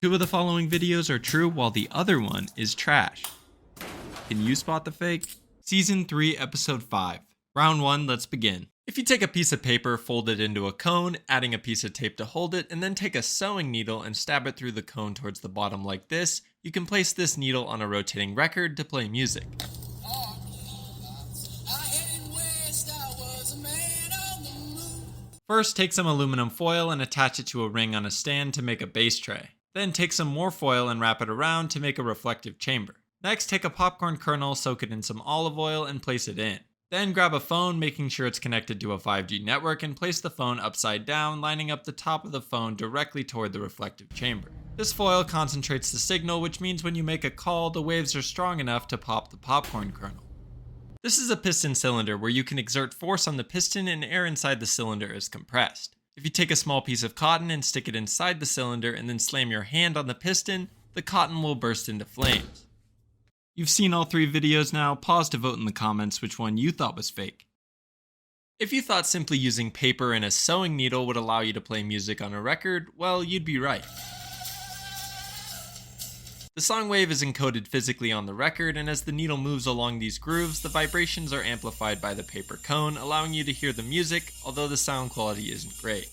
Two of the following videos are true while the other one is trash. Can you spot the fake? Season 3, Episode 5. Round 1, let's begin. If you take a piece of paper, fold it into a cone, adding a piece of tape to hold it, and then take a sewing needle and stab it through the cone towards the bottom like this, you can place this needle on a rotating record to play music. First, take some aluminum foil and attach it to a ring on a stand to make a bass tray. Then take some more foil and wrap it around to make a reflective chamber. Next, take a popcorn kernel, soak it in some olive oil, and place it in. Then grab a phone, making sure it's connected to a 5G network, and place the phone upside down, lining up the top of the phone directly toward the reflective chamber. This foil concentrates the signal, which means when you make a call, the waves are strong enough to pop the popcorn kernel. This is a piston cylinder where you can exert force on the piston and air inside the cylinder is compressed. If you take a small piece of cotton and stick it inside the cylinder and then slam your hand on the piston, the cotton will burst into flames. You've seen all 3 videos now, pause to vote in the comments which one you thought was fake. If you thought simply using paper and a sewing needle would allow you to play music on a record, well, you'd be right. The song wave is encoded physically on the record, and as the needle moves along these grooves, the vibrations are amplified by the paper cone, allowing you to hear the music, although the sound quality isn't great.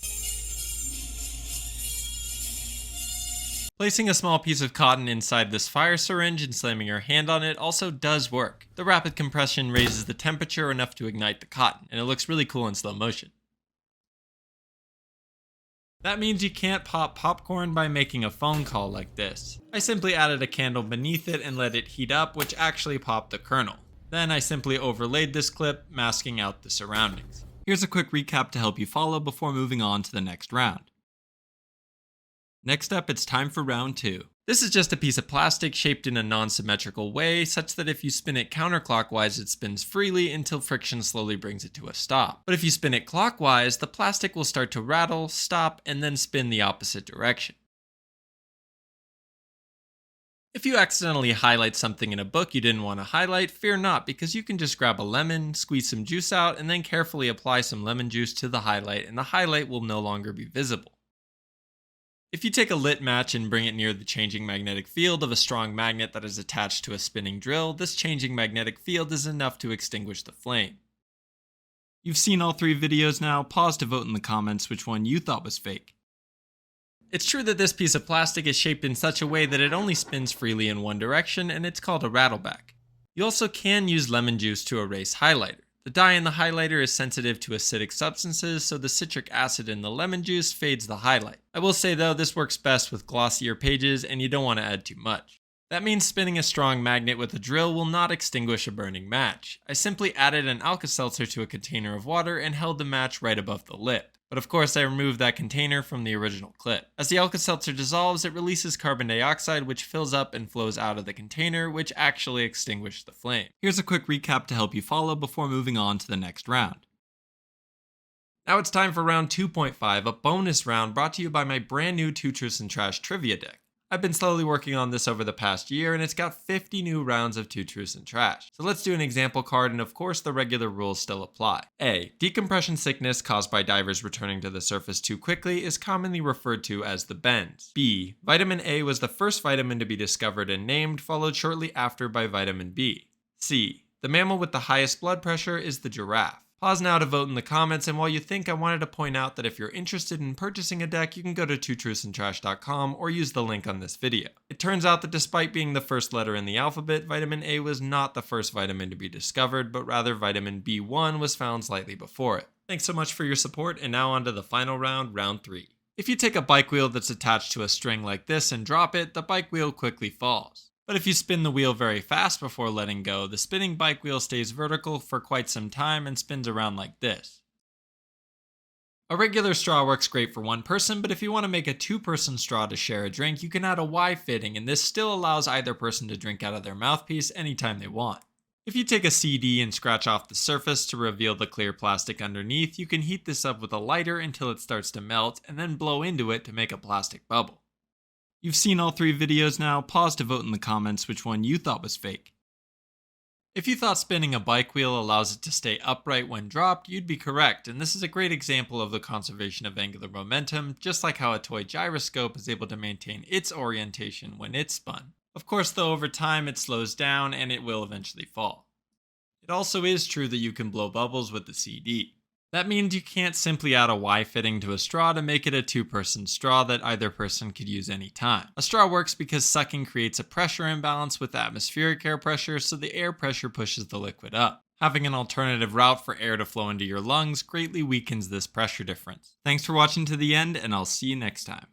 Placing a small piece of cotton inside this fire syringe and slamming your hand on it also does work. The rapid compression raises the temperature enough to ignite the cotton, and it looks really cool in slow motion. That means you can't pop popcorn by making a phone call like this. I simply added a candle beneath it and let it heat up, which actually popped the kernel. Then I simply overlaid this clip, masking out the surroundings. Here's a quick recap to help you follow before moving on to the next round. Next up, it's time for round 2. This is just a piece of plastic shaped in a non-symmetrical way, such that if you spin it counterclockwise, it spins freely until friction slowly brings it to a stop. But if you spin it clockwise, the plastic will start to rattle, stop, and then spin the opposite direction. If you accidentally highlight something in a book you didn't want to highlight, fear not, because you can just grab a lemon, squeeze some juice out, and then carefully apply some lemon juice to the highlight, and the highlight will no longer be visible. If you take a lit match and bring it near the changing magnetic field of a strong magnet that is attached to a spinning drill, this changing magnetic field is enough to extinguish the flame. You've seen all 3 videos now, pause to vote in the comments which one you thought was fake. It's true that this piece of plastic is shaped in such a way that it only spins freely in one direction, and it's called a rattleback. You also can use lemon juice to erase highlighter. The dye in the highlighter is sensitive to acidic substances, so the citric acid in the lemon juice fades the highlight. I will say though, this works best with glossier pages and you don't want to add too much. That means spinning a strong magnet with a drill will not extinguish a burning match. I simply added an Alka-Seltzer to a container of water and held the match right above the lip. But of course I removed that container from the original clip. As the Alka-Seltzer dissolves, it releases carbon dioxide which fills up and flows out of the container, which actually extinguished the flame. Here's a quick recap to help you follow before moving on to the next round. Now it's time for round 2.5, a bonus round brought to you by my brand new 2 Truths and Trash trivia deck. I've been slowly working on this over the past year, and it's got 50 new rounds of 2 Truths and Trash. So let's do an example card, and of course the regular rules still apply. A. Decompression sickness caused by divers returning to the surface too quickly is commonly referred to as the bends. B. Vitamin A was the first vitamin to be discovered and named, followed shortly after by vitamin B. C. The mammal with the highest blood pressure is the giraffe. Pause now to vote in the comments, and while you think, I wanted to point out that if you're interested in purchasing a deck, you can go to twotruthsandtrash.com or use the link on this video. It turns out that despite being the first letter in the alphabet, vitamin A was not the first vitamin to be discovered, but rather vitamin B1 was found slightly before it. Thanks so much for your support, and now on to the final round, round 3. If you take a bike wheel that's attached to a string like this and drop it, the bike wheel quickly falls. But if you spin the wheel very fast before letting go, the spinning bike wheel stays vertical for quite some time and spins around like this. A regular straw works great for 1 person, but if you want to make a 2-person straw to share a drink, you can add a Y fitting, and this still allows either person to drink out of their mouthpiece anytime they want. If you take a CD and scratch off the surface to reveal the clear plastic underneath, you can heat this up with a lighter until it starts to melt, and then blow into it to make a plastic bubble. You've seen all 3 videos now, pause to vote in the comments which one you thought was fake. If you thought spinning a bike wheel allows it to stay upright when dropped, you'd be correct, and this is a great example of the conservation of angular momentum, just like how a toy gyroscope is able to maintain its orientation when it's spun. Of course, though, over time it slows down and it will eventually fall. It also is true that you can blow bubbles with the CD. That means you can't simply add a Y fitting to a straw to make it a two-person straw that either person could use anytime. A straw works because sucking creates a pressure imbalance with atmospheric air pressure, so the air pressure pushes the liquid up. Having an alternative route for air to flow into your lungs greatly weakens this pressure difference. Thanks for watching to the end, and I'll see you next time.